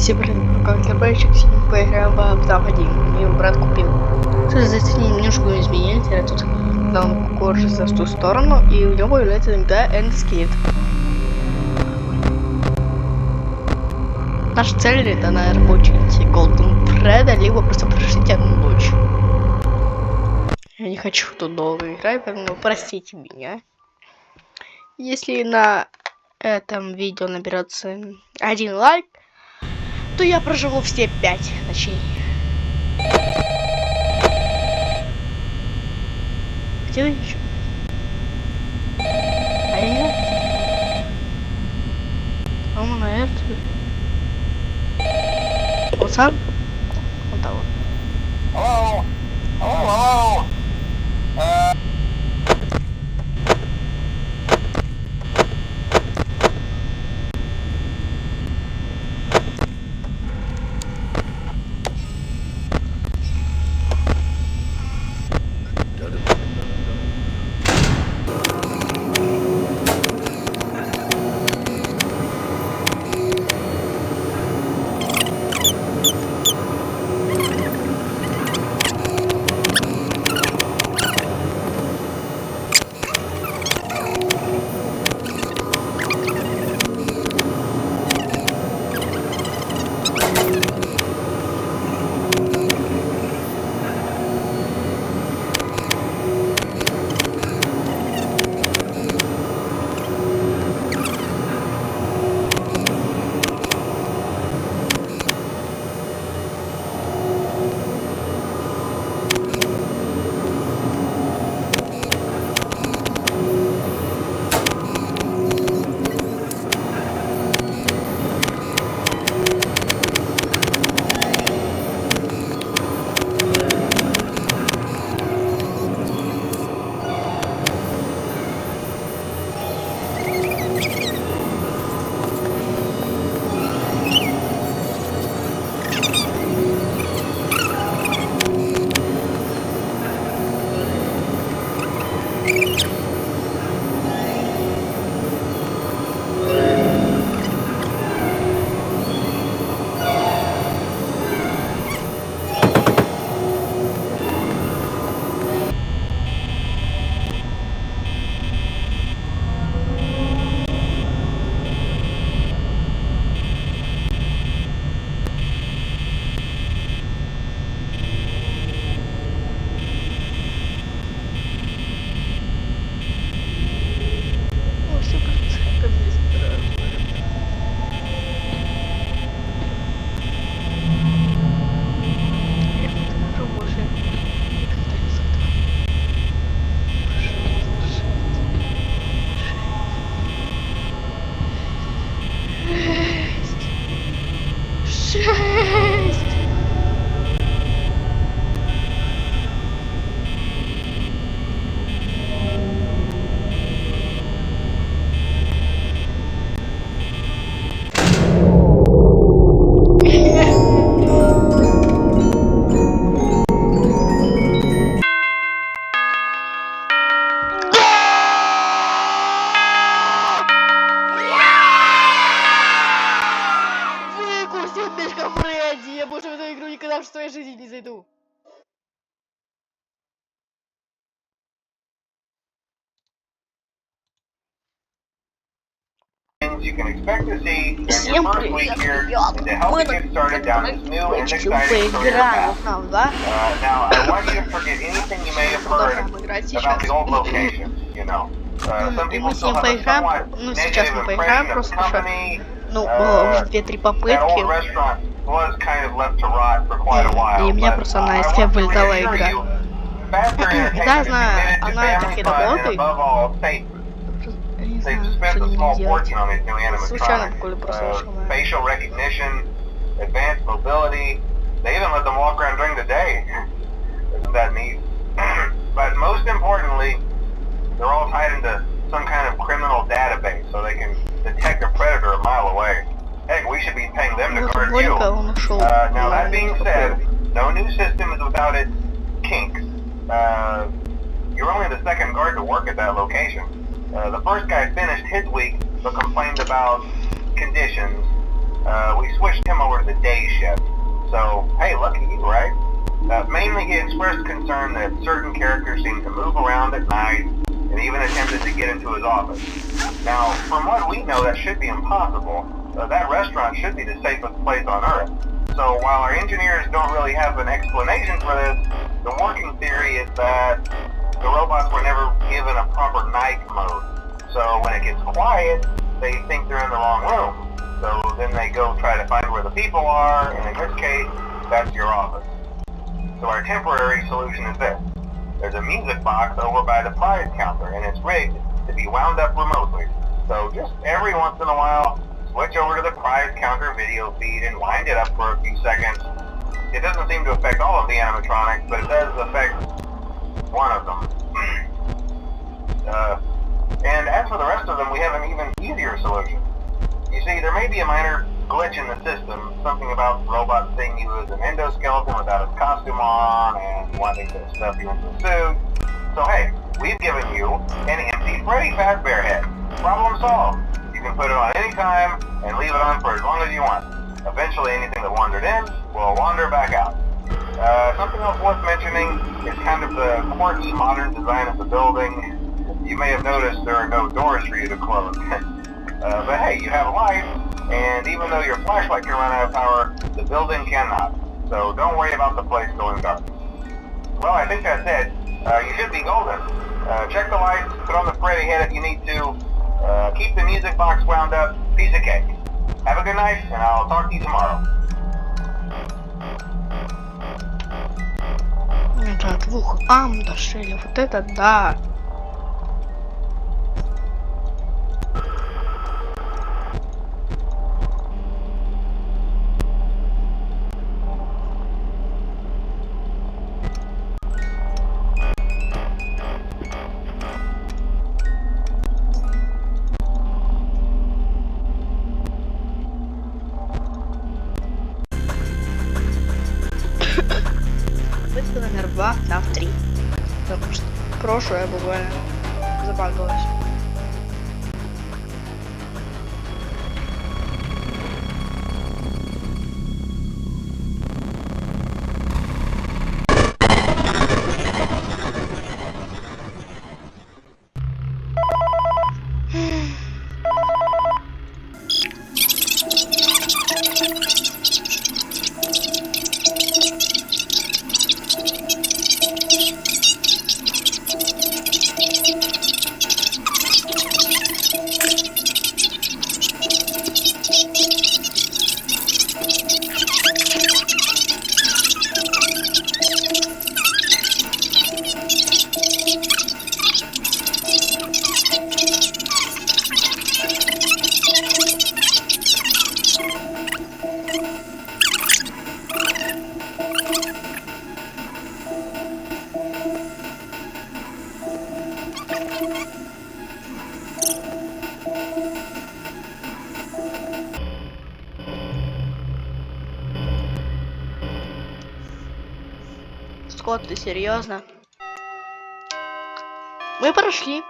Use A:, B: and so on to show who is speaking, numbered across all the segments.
A: Всем привет, как забайчик, сегодня поиграем в Fnaf 1. Мне его брат купил. Слушай, за это немножко изменились, я тут дал коржи за ту сторону, и у него появляется иногда эндскейт. Наша цель это, наверное, получить Голден Фреда, либо просто прожить одну ночь. Я не хочу тут долго играть, поэтому простите меня. Если на этом видео наберется 1 лайк, то я проживу все 5 ночей. Где вы еще? А я? Он на это. Вот сам? Вот того.
B: Hello? Hello?
A: Я больше в эту игру никогда в своей жизни не зайду.
B: You can expect to see in your first week here and to help you get started down this new and exciting career path. Now, I want you to forget anything you may have heard about the old locations, you know. Some people still have a somewhat negative impression of the company. That old restaurant was kind of left to rot for quite a while. But I want to reassure you, faster entertainment is committed to family fun and above all, safety. They've spent a small fortune on these new animatronics. Facial recognition, advanced mobility. They even let them walk around during the day. Isn't that neat? But most importantly, they're all tied into some kind of criminal database so they can detect a predator a mile away. Heck, we should be paying them to guard you. Now that being said, no new system is without its kinks. You're only the second guard to work at that location. The first guy finished his week but complained about conditions. We switched him over to the day shift. So, hey, lucky you, right? Mainly he expressed concern that certain characters seem to move around at night and even attempted to get into his office. Now, from what we know, that should be impossible. That restaurant should be the safest place on Earth. So while our engineers don't really have an explanation for this, the working theory is that the robots were never given a proper night mode. So when it gets quiet, they think they're in the wrong room. So then they go try to find where the people are, and in this case, that's your office. So our temporary solution is this. There's a music box over by the prize counter, and it's rigged to be wound up remotely. So just every once in a while, switch over to the prize counter video feed and wind it up for a few seconds. It doesn't seem to affect all of the animatronics, but it does affect one of them. And as for the rest of them, we have an even easier solution. You see, there may be a minor glitch in the system, something about the robot seeing you as an endoskeleton without his costume on and wanting to stuff you into a suit. So hey, we've given you an empty Freddy Fazbear head. Problem solved. You can put it on any time and leave it on for as long as you want. Eventually anything that wandered in will wander back out. Something else worth mentioning is kind of the quartz modern design of the building. You may have noticed there are no doors for you to close. But hey, you have light, and even though your flashlight can run out of power, the building cannot. So don't worry about the place going dark. Well, I think that's it. You should be golden. Check the lights, put on the Freddy head if you need to. Keep the music box wound up. Piece of cake. Have a good night, and I'll talk to you tomorrow.
A: До 2 ам дошли, вот это да. Номер 2, FNAF 3. Потому что прошлое буквально забагалось. Скотт, ты серьезно? Мы прошли.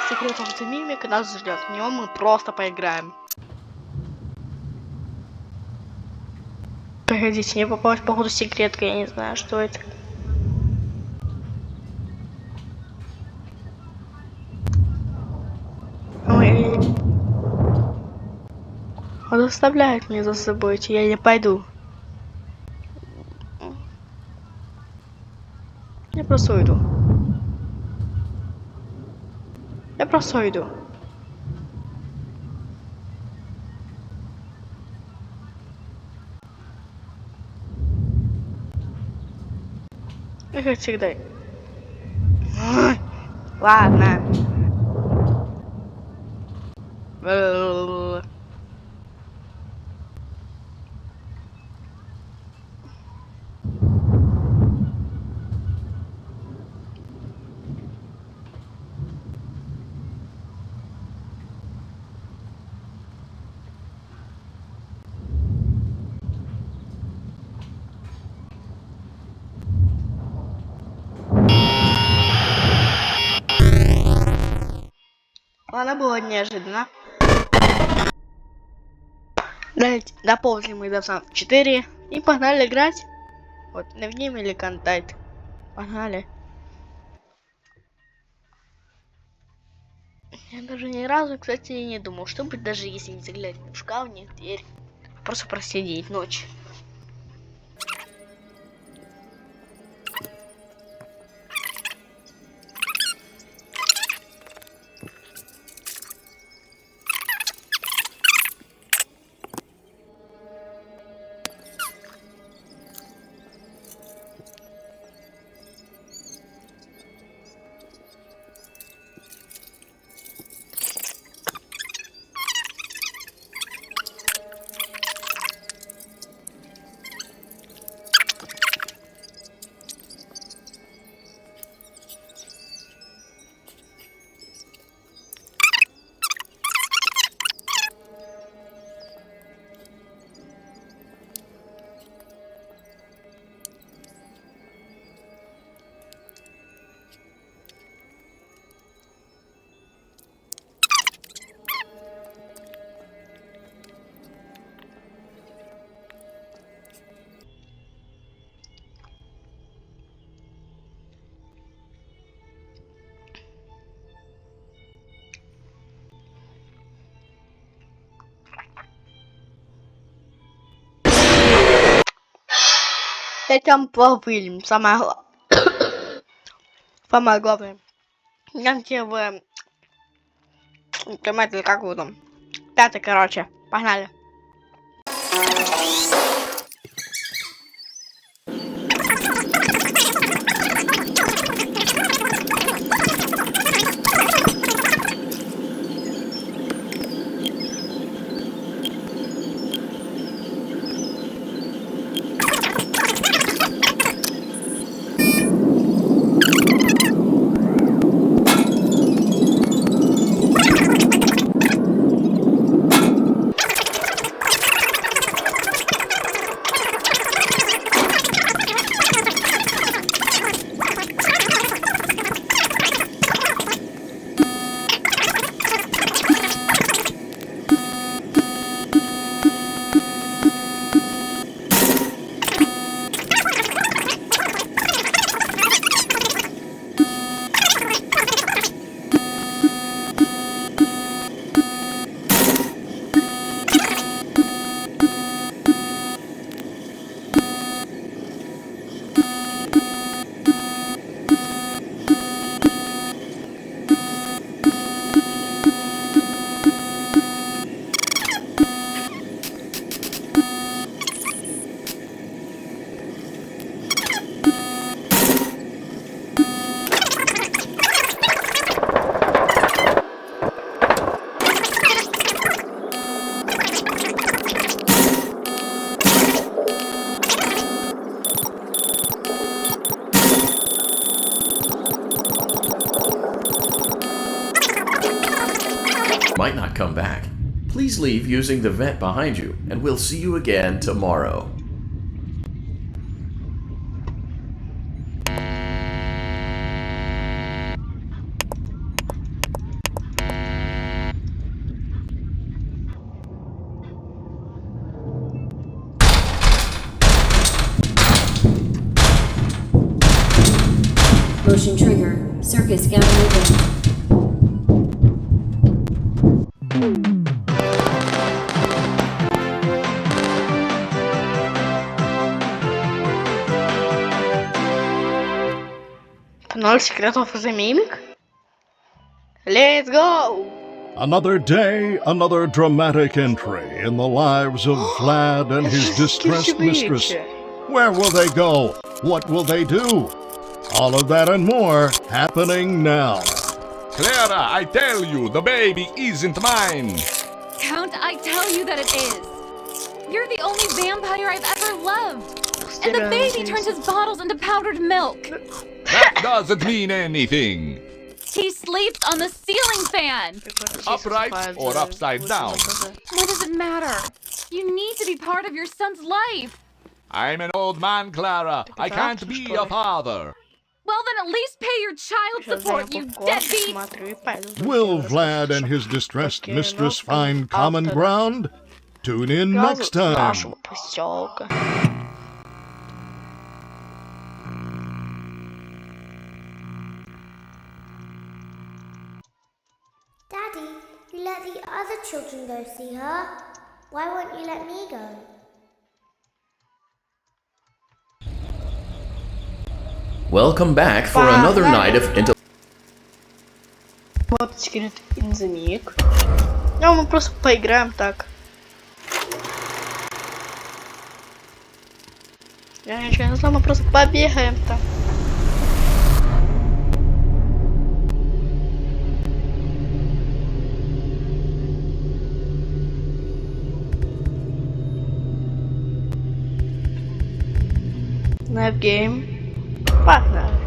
A: Секретом за мимик нас ждет. В нем мы просто поиграем. Погодите, мне попалась походу секретка, я не знаю, что это. Ой. Он заставляет меня за собой идти, я не пойду. Я просто уйду. Я просто уйду. И как всегда. Ладно. Ладно, было неожиданно. Давайте доползем мы до FNAF 4 и погнали играть. Вот, навним или контакт. Погнали. Я даже ни разу, кстати, не думал, что будет, даже если не заглянуть в шкаф, не в дверь. Просто просидеть ночь. Этим повылим, самое главное. Нам тебе понимаете, как его там. Пятый, короче. Погнали.
C: Might not come back. Please leave using the vent behind you, and we'll see you again tomorrow.
D: Motion trigger. Circus gotta open.
A: Ноль секретов за мимик. Let's go!
E: Another day, another dramatic entry in the lives of Vlad and his distressed mistress. Where will they go? What will they do? All of that and more happening now.
F: Clara, I tell you, the baby isn't mine.
G: Count, I tell you that it is. You're the only vampire I've ever loved. And the baby turns his bottles into powdered milk.
F: That doesn't mean anything.
G: He sleeps on the ceiling fan.
F: Upright or upside down?
G: What does it matter? You need to be part of your son's life.
F: I'm an old man, Clara. I can't be a father.
G: Well, then at least pay your child support, you deadbeat.
E: Will Vlad and his distressed mistress find common ground? Tune in next time.
A: Нашего поселка.
H: Daddy, you let the other children go see her. Why won't you let me go?
C: Welcome back for another night of
A: Вот секрет инзамик. Ну, мы просто поиграем так. Я ничего не знаю, мы просто побегаем там. Knife game. Погнали.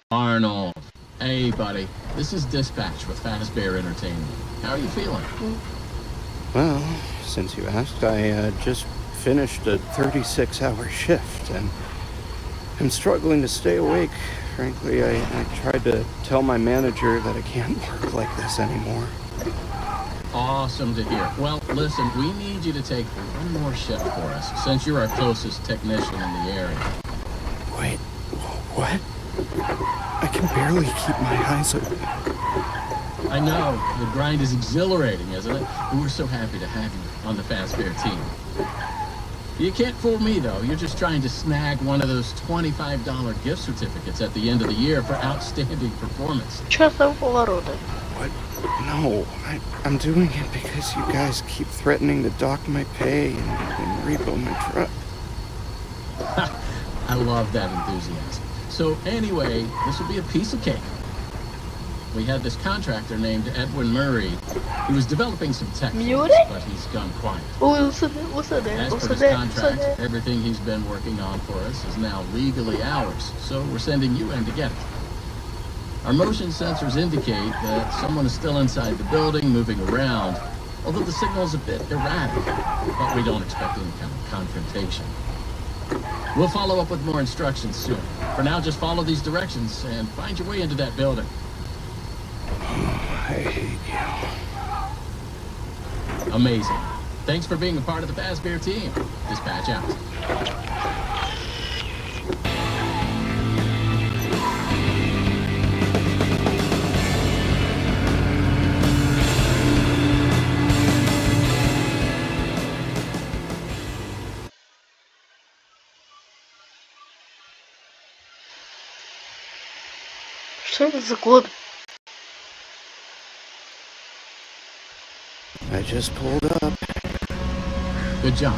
I: Arnold. Hey, buddy. This is Dispatch with Fazbear Entertainment. How are you feeling?
J: Well, since you asked, I just finished a 36-hour shift, and I'm struggling to stay awake. Frankly, I tried to tell my manager that I can't work like this anymore.
I: Awesome to hear. Well, listen, we need you to take one more shift for us, since you're our closest technician in the area.
J: Wait, what? I can barely keep my eyes open.
I: I know, the grind is exhilarating, isn't it? And we're so happy to have you on the Fazbear team. You can't fool me, though. You're just trying to snag one of those $25 gift certificates at the end of the year for outstanding performance.
A: Чё за повороты?
J: What? No, I'm doing it because you guys keep threatening to dock my pay and repo my truck.
I: I love that enthusiasm. So anyway, this will be a piece of cake. We had this contractor named Edwin Murray. He was developing some tech for us, but he's gone quiet. As per his contract, everything he's been working on for us is now legally ours, so we're sending you in to get it. Our motion sensors indicate that someone is still inside the building, moving around, although the signal's a bit erratic, but we don't expect any kind of confrontation. We'll follow up with more instructions soon. For now, just follow these directions and find your way into that building.
J: I hate you.
I: Amazing. Thanks for being a part of the Fazbear team. Dispatch out.
A: Что это за код?
J: I just pulled up.
I: Good job.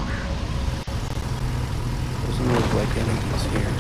J: Doesn't look like anyone's here.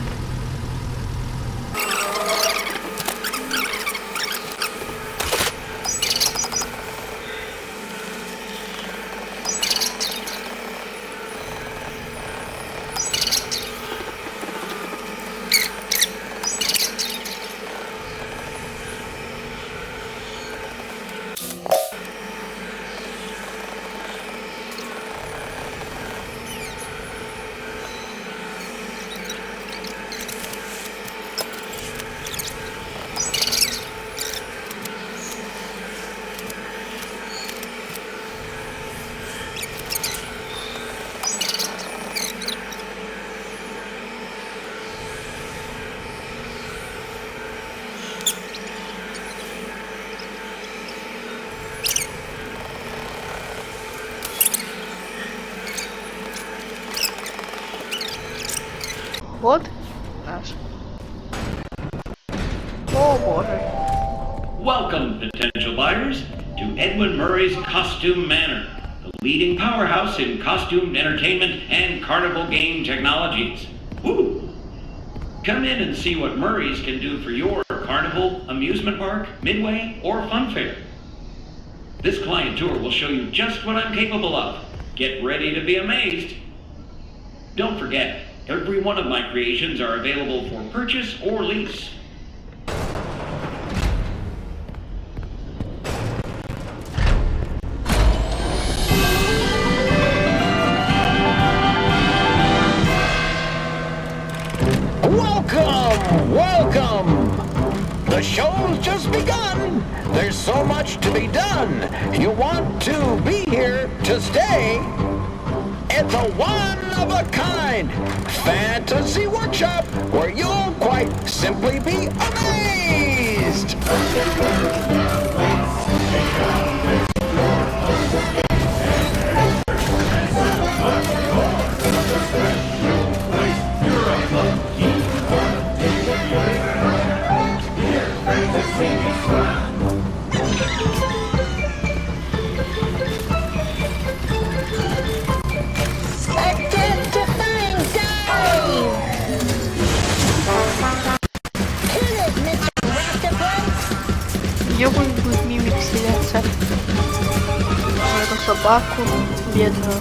A: Вот наш. О боже.
K: Welcome, potential buyers, to Edwin Murray's Costume Manor, the leading powerhouse in costume entertainment and carnival game technologies. Woo! Come in and see what Murray's can do for your carnival, amusement park, midway, or fun fair. This client tour will show you just what I'm capable of. Get ready to be amazed. Don't forget, every one of my creations are available for purchase or lease.
L: Welcome! Welcome! The show's just begun! There's so much to be done. You want to be here to stay. It's a one-of-a-kind fantasy workshop where you'll quite simply be amazed.
A: Где будет мимик вселяться? В эту собаку бедную.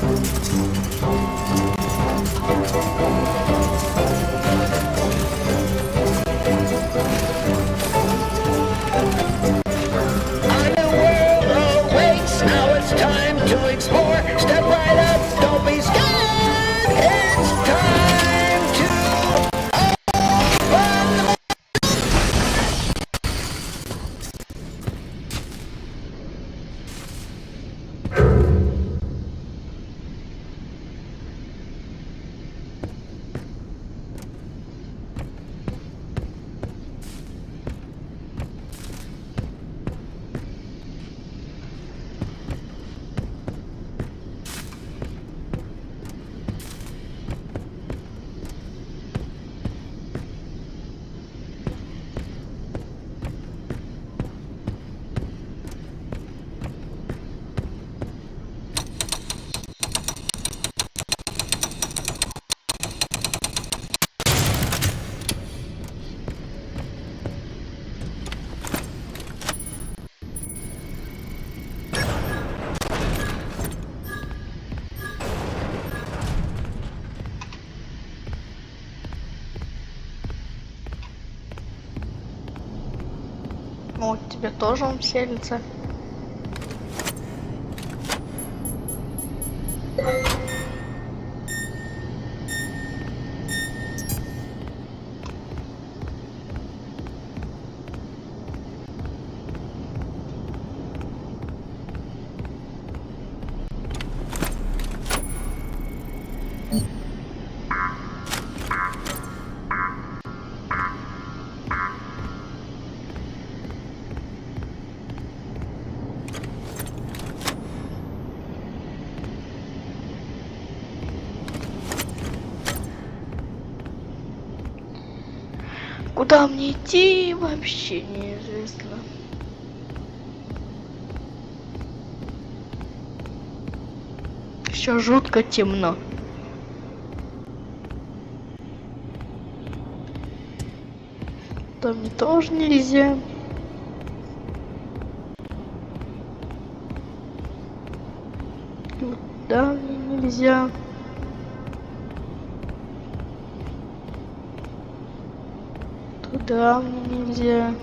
L: Now it's time to explore. Step right up, don't be scared. It's time to open.
A: Вот тебе тоже он селится. Куда мне идти, вообще неизвестно. Все жутко темно. Там мне тоже нельзя. Туда мне нельзя. Туда мне нельзя.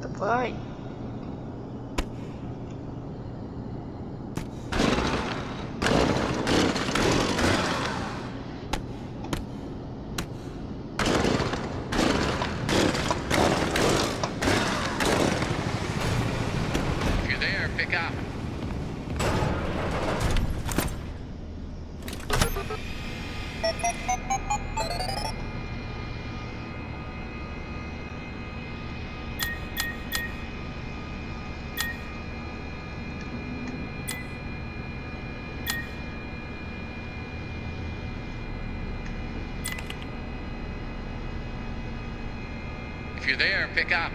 A: Давай.
M: If you're there, pick up.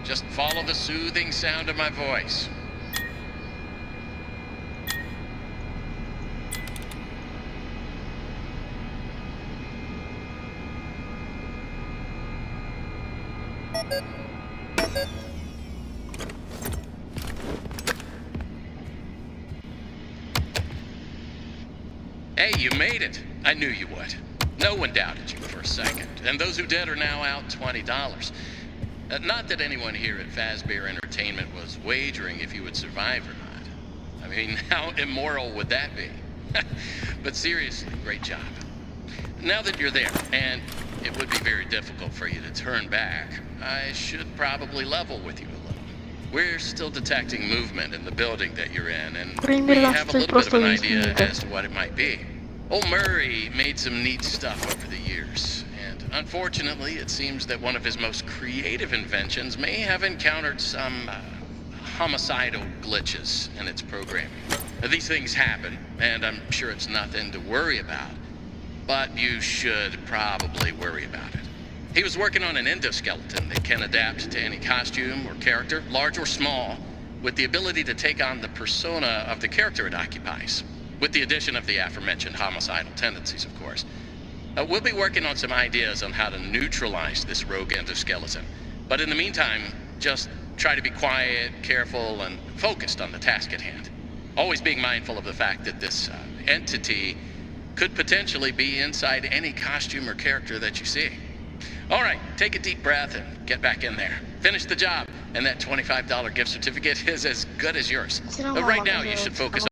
M: Just follow the soothing sound of my voice. Hey, you made it. I knew you would. No one doubted you for a second. And those who did are now out $20. Not that anyone here at Fazbear Entertainment was wagering if you would survive or not. I mean, how immoral would that be? But seriously, great job. Now that you're there, and it would be very difficult for you to turn back, I should probably level with you a little. We're still detecting movement in the building that you're in, and we have a little bit of an idea as to what it might be. Old Murray made some neat stuff over the years, and unfortunately, it seems that one of his most creative inventions may have encountered some homicidal glitches in its programming. These things happen, and I'm sure it's nothing to worry about, but you should probably worry about it. He was working on an endoskeleton that can adapt to any costume or character, large or small, with the ability to take on the persona of the character it occupies, with the addition of the aforementioned homicidal tendencies, of course. We'll be working on some ideas on how to neutralize this rogue endoskeleton, but in the meantime, just try to be quiet, careful, and focused on the task at hand. Always being mindful of the fact that this entity could potentially be inside any costume or character that you see. All right, take a deep breath and get back in there. Finish the job, and that $25 gift certificate is as good as yours. But right now, you should focus